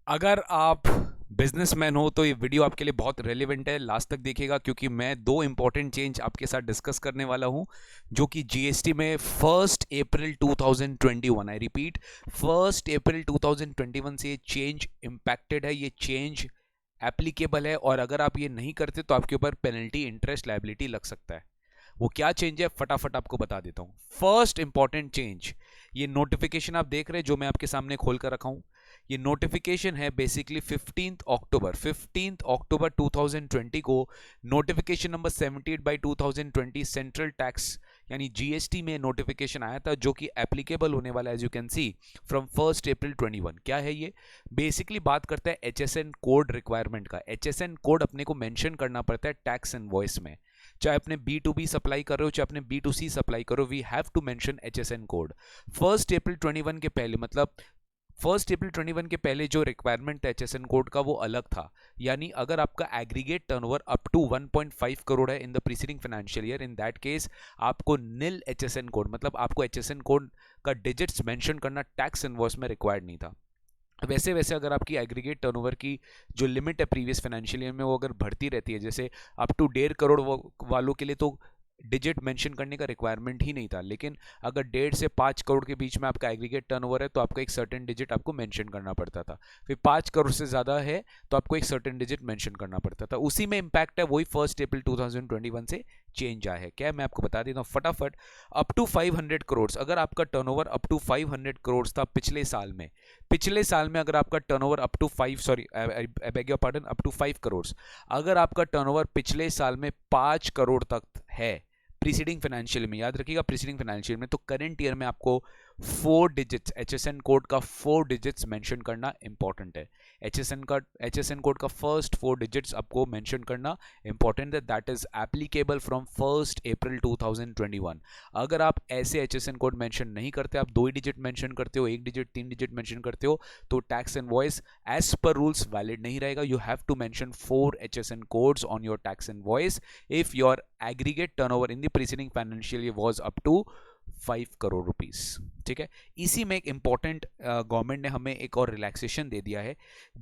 अगर आप बिजनेसमैन हो तो ये वीडियो आपके लिए बहुत रेलिवेंट है। लास्ट तक देखिएगा क्योंकि मैं दो इंपॉर्टेंट चेंज आपके साथ डिस्कस करने वाला हूं जो कि जीएसटी में 1 अप्रैल 2021, आई रिपीट, 1 अप्रैल 2021 से ये चेंज इम्पैक्टेड है, ये चेंज एप्लीकेबल है। और अगर आप ये नहीं करते तो आपके ऊपर पेनल्टी, इंटरेस्ट, लायबिलिटी लग सकता है। वो क्या चेंज है फटाफट आपको बता देता हूं। फर्स्ट इंपॉर्टेंट चेंज, ये नोटिफिकेशन आप देख रहे हैं जो मैं आपके सामने खोल कर रखा हूं, ये नोटिफिकेशन है बेसिकली 15 अक्टूबर 2020 को। नोटिफिकेशन नंबर 78/2020 सेंट्रल टैक्स यानी जीएसटी में नोटिफिकेशन आया था जो कि एप्लीकेबल होने वाला है, as you can see, from 1 अप्रैल 2021। क्या है ये? बेसिकली बात करता है एचएसएन कोड रिक्वायरमेंट का। एचएसएन कोड अपने को मेंशन करना पड़ता है टैक्स इनवॉइस में, चाहे अपने B2B सप्लाई कर रहे हो चाहे अपने B2C सप्लाई करो, we have to mention HSN code. 1 अप्रैल 2021 के पहले, मतलब 1 अप्रैल 2021 के पहले जो रिक्वायरमेंट था एचएसएन कोड का वो अलग था। यानी अगर आपका aggregate turnover up to 1.5 crore है in the preceding financial year, in that case आपको नील एचएसएन कोड, मतलब आपको एचएसएन कोड का डिजिट्स मेंशन करना टैक्स इनवॉइस में रिक्वायर्ड नहीं था। वैसे वैसे अगर आपकी एग्रीगेट टर्नओवर की जो लिमिट है प्रीवियस फाइनेंशियल ईयर में वो अगर बढ़ती रहती है, जैसे अप टू 1.5 करोड़ वालों के लिए तो डिजिट मेंशन करने का रिक्वायरमेंट ही नहीं था, लेकिन अगर 1.5 से 5 करोड़ के बीच में आपका एग्रीगेट टर्नओवर है तो आपका एक सर्टेन डिजिट आपको मेंशन करना पड़ता था। फिर 5 करोड़ से ज़्यादा है तो आपको एक सर्टेन डिजिट मेंशन करना पड़ता था। उसी में इंपैक्ट है, वही 1 अप्रैल 2021 से चेंज आया है। क्या मैं आपको बता देता हूँ फटाफट। अप टू 500 करोड़, अगर आपका टर्नओवर अप टू 500 करोड़ था पिछले साल में अगर आपका टर्नओवर अप टू 5 अगर आपका टर्नओवर पिछले साल में 5 करोड़ तक है प्रीसीडिंग फाइनेंशियल में, याद रखिएगा प्रीसीडिंग फाइनेंशियल में, तो करंट ईयर में आपको 4 डिजिट्स एचएसएन कोड का 4 डिजिट्स मेंशन करना इंपॉर्टेंट है। एचएसएन कोड का फर्स्ट 4 डिजिट्स आपको मेंशन करना इंपॉर्टेंट है। दैट इज एप्लीकेबल फ्रॉम 1 अप्रैल 2021। अगर आप ऐसे एचएसएन कोड मेंशन नहीं करते, आप 2 ही डिजिट मेंशन करते हो, 1 डिजिट 3 डिजिट मेंशन करते हो, तो tax invoice as per rules valid नहीं रहेगा। You have to mention 4 HSN codes on your tax invoice if your aggregate turnover in the preceding financial year was up to 5 crore rupees. ठीक है, इसी में एक इंपॉर्टेंट गवर्नमेंट ने हमें एक और रिलैक्सेशन दे दिया है।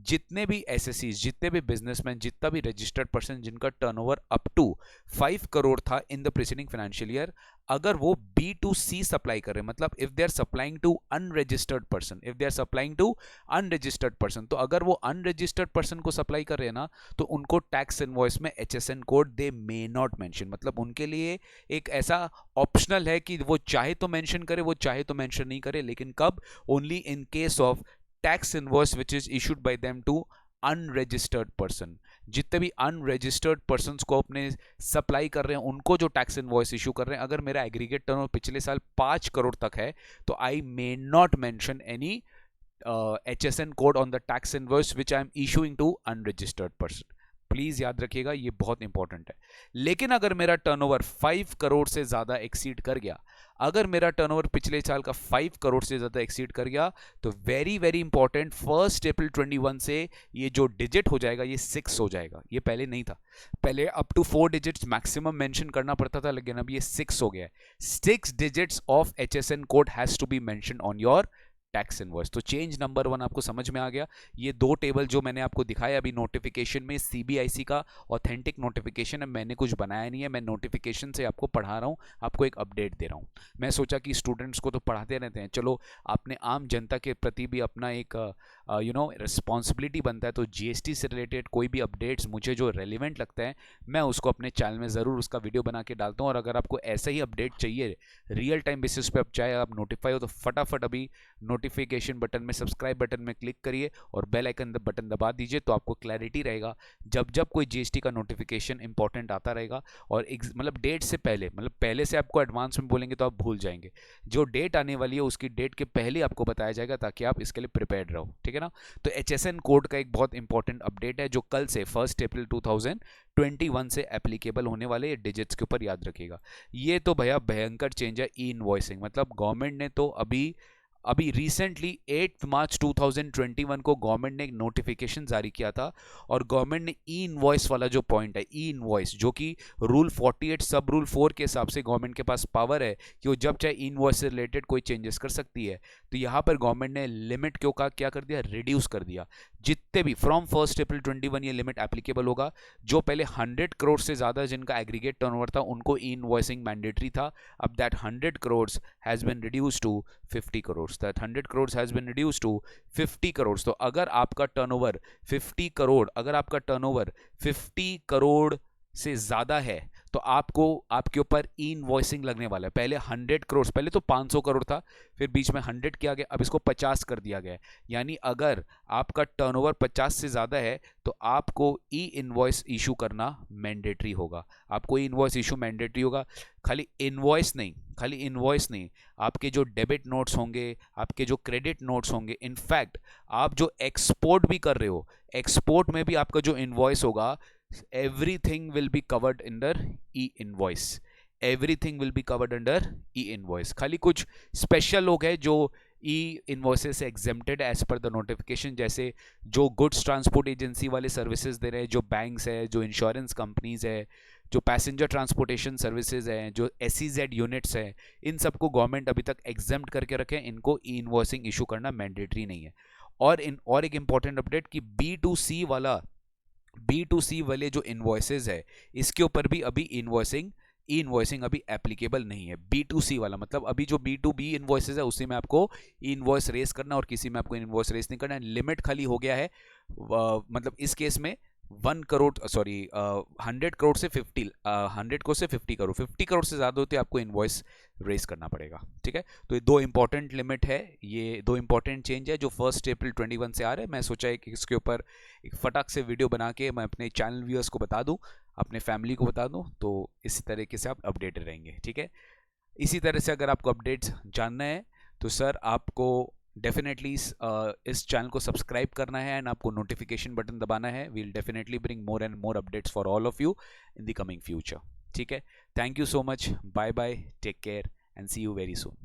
जितने भी एसएससीज, जितने भी बिजनेसमैन, जितना भी रजिस्टर्ड पर्सन जिनका टर्नओवर अप टू 5 करोड़ था in the preceding financial year, अगर वो B2C सप्लाई कर रहे हैं, मतलब if they are supplying to unregistered person, तो अगर वो अनरजिस्टर्ड पर्सन को सप्लाई कर रहे हैं ना, तो उनको टैक्स इनवॉइस में HSN code they may not mention, मतलब उनके लिए एक ऐसा ऑप्शनल है कि वो चाहे तो मेंशन करे, वो चाहे तो मेंशन नहीं करे, लेकिन कब? Only in case of tax invoice which is issued by them to unregistered person. जितने भी अनरजिस्टर्ड पर्सन को अपने सप्लाई कर रहे हैं उनको जो टैक्स इनवॉइस इशू कर रहे हैं, अगर मेरा एग्रीगेट टर्नओवर पिछले साल 5 करोड़ तक है तो I may not mention any HSN code on the tax invoice which I am issuing to unregistered person। Please याद रखिएगा, ये बहुत इंपॉर्टेंट है। लेकिन अगर मेरा टर्नओवर 5 करोड़ से ज्यादा एक्सीड कर गया, अगर मेरा टर्नओवर पिछले साल का 5 करोड़ से ज्यादा एक्सीड कर गया, तो वेरी वेरी इंपॉर्टेंट, 1 अप्रैल 2021 से ये जो डिजिट हो जाएगा ये 6 हो जाएगा। ये पहले नहीं था, पहले up to 4 digits maximum mention करना पड़ता था, लेकिन अब ये 6 हो गया है। 6 digits of HSN code has to be mention on your tax invoice. तो चेंज नंबर 1 आपको समझ में आ गया। ये दो टेबल जो मैंने आपको दिखाया अभी नोटिफिकेशन में, सीबीआईसी का ऑथेंटिक नोटिफिकेशन है, मैंने कुछ बनाया नहीं है, मैं नोटिफिकेशन से आपको पढ़ा रहा हूँ, आपको एक अपडेट दे रहा हूँ। मैं सोचा कि स्टूडेंट्स को तो पढ़ाते रहते हैं, चलो आपने आम जनता के प्रति भी अपना एक रिस्पॉन्सिबिलिटी बनता है, तो जीएसटी से रिलेटेड कोई भी अपडेट्स मुझे जो रेलिवेंट लगता है मैं उसको अपने चैनल में ज़रूर उसका वीडियो बना के डालता हूँ। और अगर आपको ऐसा ही अपडेट चाहिए रियल टाइम बेसिस पे, अब चाहे आप नोटिफाई हो तो फटाफट अभी नोटिफिकेशन बटन में, सब्सक्राइब बटन में क्लिक करिए और बेल आइकन बटन दबा दीजिए, तो आपको क्लैरिटी रहेगा जब जब कोई जीएसटी का नोटिफिकेशन इंपॉर्टेंट आता रहेगा। और मतलब डेट से पहले, मतलब पहले से आपको एडवांस में बोलेंगे तो आप भूल जाएंगे, जो डेट आने वाली है उसकी डेट के पहले आपको बताया जाएगा ताकि आप इसके लिए प्रिपेयर्ड रहो। ठीक है ना? तो HSN कोड का एक बहुत इंपॉर्टेंट अपडेट है जो कल से 1 अप्रैल 2021 से एप्लीकेबल होने वाले डिजिट्स के ऊपर, याद रखिएगा। ये तो भैया भयंकर चेंज है ई इनवॉइसिंग, मतलब गवर्नमेंट ने तो अभी रिसेंटली 8 मार्च 2021 को गवर्नमेंट ने एक नोटिफिकेशन जारी किया था, और गवर्नमेंट ने ई इनवॉइस वाला जो पॉइंट है, ई इनवॉइस जो कि रूल 48 सब रूल 4 के हिसाब से गवर्नमेंट के पास पावर है कि वो जब चाहे ई इनवॉइस से रिलेटेड कोई चेंजेस कर सकती है, तो यहाँ पर गवर्नमेंट ने लिमिट क्यों का क्या कर दिया, रिड्यूस कर दिया। जितने भी फ्रॉम 1 अप्रैल 21 ये लिमिट एप्लीकेबल होगा। जो पहले 100 करोड़ से ज़्यादा जिनका एग्रीगेट टर्नओवर था उनको ई इनवॉइसिंग मैंडेटरी था। अब that 100 crore has been reduce to 50 crore, that 100 crore has been reduce to 50 crore. तो अगर आपका टर्नओवर 50 करोड़, अगर आपका टर्नओवर 50 करोड़ से ज़्यादा है तो आपको आपके ऊपर ई इनवॉइसिंग लगने वाला है। पहले 100 करोड़, पहले तो 500 करोड़ था, फिर बीच में 100 किया गया, अब इसको 50 कर दिया गया है। यानी अगर आपका टर्नओवर 50 से ज़्यादा है तो आपको ई इनवॉइस इशू करना मैंडेटरी होगा। आपको ई इनवॉइस इशू मैंडेटरी होगा। खाली इनवॉइस नहीं, खाली इनवॉइस नहीं, आपके जो डेबिट नोट्स होंगे, आपके जो क्रेडिट नोट्स होंगे, इनफैक्ट आप जो एक्सपोर्ट भी कर रहे हो, एक्सपोर्ट में भी आपका जो इनवॉइस होगा, everything will be covered under e-invoice, everything will be covered under e-invoice। खाली कुछ स्पेशल लोग हैं जो ई इनवॉइसेस से exempted as per the notification, जैसे जो गुड्स ट्रांसपोर्ट एजेंसी वाले सर्विसेज दे रहे हैं, जो बैंक्स है, जो इंश्योरेंस कंपनीज है, जो पैसेंजर ट्रांसपोर्टेशन सर्विसेज हैं, जो SEZ यूनिट्स हैं, इन सबको गवर्नमेंट अभी तक एग्जेम्प्ट करके रखे हैं, इनको ई इनवॉइसिंग इशू करना मैंडेटरी नहीं है। और एक इंपॉर्टेंट अपडेट कि B2C वाले जो इनवॉइसेज है इसके ऊपर भी अभी ई इनवॉइसिंग अभी एप्लीकेबल नहीं है। B2C वाला मतलब अभी जो B2B इनवॉइसेज है उसी में आपको ई इनवॉइस रेस करना और किसी में आपको इनवॉइस रेस नहीं करना। लिमिट खाली हो गया है, मतलब इस केस में 100 करोड़ से 50 करोड़, 50 करोड़ से ज़्यादा होते आपको इनवॉइस रेस करना पड़ेगा। ठीक है, तो ये दो इंपॉर्टेंट लिमिट है, ये दो इंपॉर्टेंट चेंज है जो 1 अप्रैल 21 से आ रहे हैं। मैं सोचा है कि इसके ऊपर एक फटाक से वीडियो बना के मैं अपने चैनल व्यूअर्स को बता दूं, अपने फैमिली को बता दूं, तो इसी तरीके से आप अपडेटेड रहेंगे। ठीक है, इसी तरह से अगर आपको अपडेट्स जानना है तो सर आपको डेफिनेटली इस चैनल को सब्सक्राइब करना है एंड आपको नोटिफिकेशन बटन दबाना है। We'll definitely bring more and more updates for all of you in the coming future. ठीक है, thank you so much, bye bye, take care and see you very soon.